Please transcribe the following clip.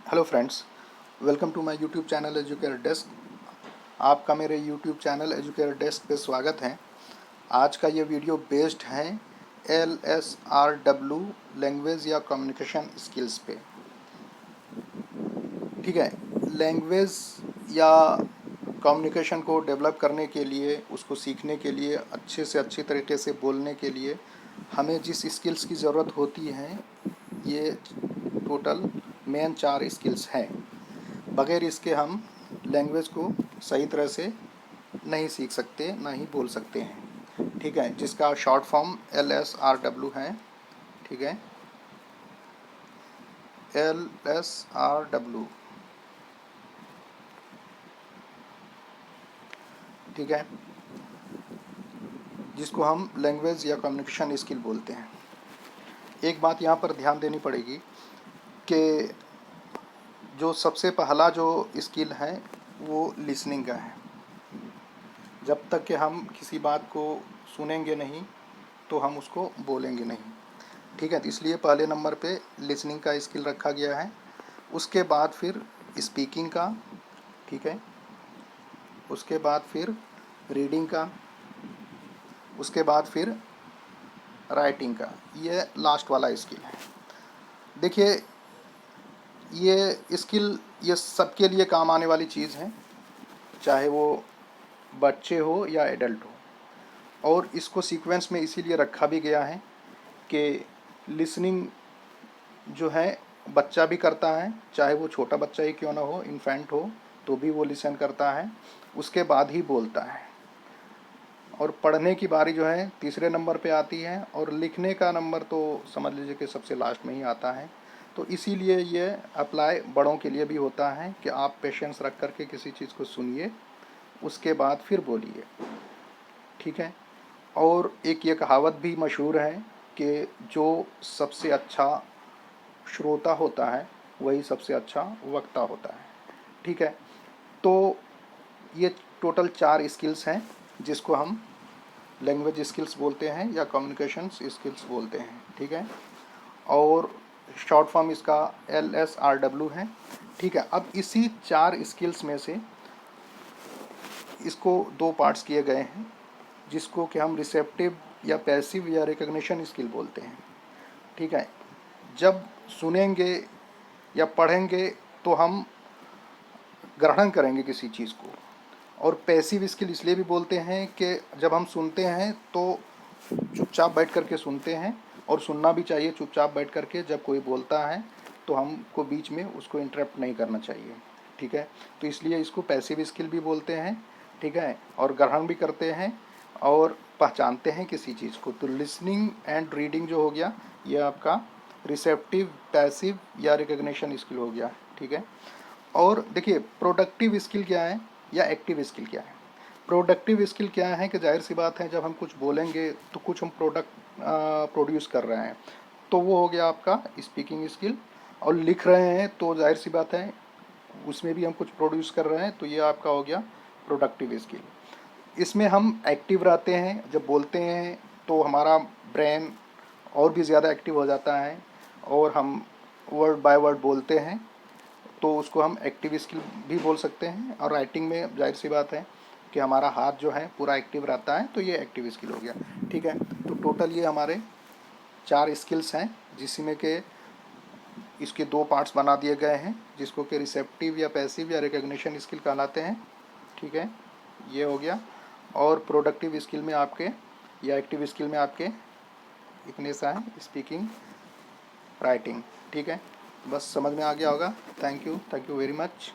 Hello friends, welcome to my YouTube channel educator desk. आपका मेरे YouTube channel educator desk पे स्वागत है। आज का ये वीडियो बेस्ड है LSRW लैंग्वेज या कम्युनिकेशन स्किल्स पे। ठीक है, लैंग्वेज या कम्युनिकेशन को डेवलप करने के लिए, उसको सीखने के लिए, अच्छे से अच्छी तरीके से बोलने के लिए हमें जिस स्किल्स की ज़रूरत होती है, ये टोटल मेन 4 स्किल्स हैं। बगैर इसके हम लैंग्वेज को सही तरह से नहीं सीख सकते, ना ही बोल सकते हैं। ठीक है, जिसका शॉर्ट फॉर्म LSRW है। ठीक है, LSRW। ठीक है, जिसको हम लैंग्वेज या कम्युनिकेशन स्किल बोलते हैं। एक बात यहाँ पर ध्यान देनी पड़ेगी कि जो सबसे पहला जो स्किल है वो लिसनिंग का है। जब तक कि हम किसी बात को सुनेंगे नहीं तो हम उसको बोलेंगे नहीं। ठीक है, तो इसलिए पहले नंबर पे लिसनिंग का स्किल रखा गया है। उसके बाद फिर स्पीकिंग का। ठीक है, उसके बाद फिर रीडिंग का, उसके बाद फिर राइटिंग का। ये लास्ट वाला स्किल है। देखिए, ये स्किल ये सबके लिए काम आने वाली चीज़ है, चाहे वो बच्चे हो या एडल्ट हो। और इसको सीक्वेंस में इसीलिए रखा भी गया है कि लिसनिंग जो है बच्चा भी करता है, चाहे वो छोटा बच्चा ही क्यों ना हो, इन्फेंट हो, तो भी वो लिसन करता है, उसके बाद ही बोलता है। और पढ़ने की बारी जो है तीसरे नंबर पे आती है, और लिखने का नंबर तो समझ लीजिए कि सबसे लास्ट में ही आता है। तो इसीलिए ये अप्लाई बड़ों के लिए भी होता है कि आप पेशेंस रख करके किसी चीज़ को सुनिए, उसके बाद फिर बोलिए। ठीक है, और एक ये कहावत भी मशहूर है कि जो सबसे अच्छा श्रोता होता है वही सबसे अच्छा वक्ता होता है। ठीक है, तो ये टोटल 4 स्किल्स हैं जिसको हम लैंग्वेज स्किल्स बोलते हैं या कम्युनिकेशन स्किल्स बोलते हैं। ठीक है, और शॉर्ट फॉर्म इसका LSRW है। ठीक है, अब इसी 4 स्किल्स में से इसको 2 पार्ट्स किए गए हैं, जिसको कि हम रिसेप्टिव या पैसिव या रिकग्निशन स्किल बोलते हैं। ठीक है, जब सुनेंगे या पढ़ेंगे तो हम ग्रहण करेंगे किसी चीज़ को। और पैसिव स्किल इसलिए भी बोलते हैं कि जब हम सुनते हैं तो चुपचाप बैठ करके सुनते हैं, और सुनना भी चाहिए चुपचाप बैठ करके। जब कोई बोलता है तो हमको बीच में उसको इंटरप्ट नहीं करना चाहिए। ठीक है, तो इसलिए इसको पैसिव स्किल भी बोलते हैं। ठीक है, और ग्रहण भी करते हैं और पहचानते हैं किसी चीज़ को। तो लिसनिंग एंड रीडिंग जो हो गया, ये आपका रिसेप्टिव, पैसिव या रिकग्निशन स्किल हो गया। ठीक है, और देखिए प्रोडक्टिव स्किल क्या है या एक्टिव स्किल क्या है। प्रोडक्टिव स्किल क्या है कि जाहिर सी बात है, जब हम कुछ बोलेंगे तो कुछ हम प्रोडक्ट प्रोड्यूस कर रहे हैं, तो वो हो गया आपका स्पीकिंग स्किल। और लिख रहे हैं तो जाहिर सी बात है उसमें भी हम कुछ प्रोड्यूस कर रहे हैं, तो ये आपका हो गया प्रोडक्टिव स्किल। इसमें हम एक्टिव रहते हैं, जब बोलते हैं तो हमारा ब्रेन और भी ज़्यादा एक्टिव हो जाता है, और हम वर्ड बाय वर्ड बोलते हैं, तो उसको हम एक्टिव स्किल भी बोल सकते हैं। और राइटिंग में जाहिर सी बात है कि हमारा हाथ जो है पूरा एक्टिव रहता है, तो ये एक्टिव स्किल हो गया। ठीक है, तो टोटल ये हमारे 4 स्किल्स हैं, जिसमें के इसके 2 पार्ट्स बना दिए गए हैं, जिसको कि रिसेप्टिव या पैसिव या रिकग्निशन स्किल कहलाते हैं। ठीक है, ये हो गया। और प्रोडक्टिव स्किल में आपके या एक्टिव स्किल में आपके इतने सा है, स्पीकिंग, राइटिंग। ठीक है, बस समझ में आ गया होगा। Thank you very much.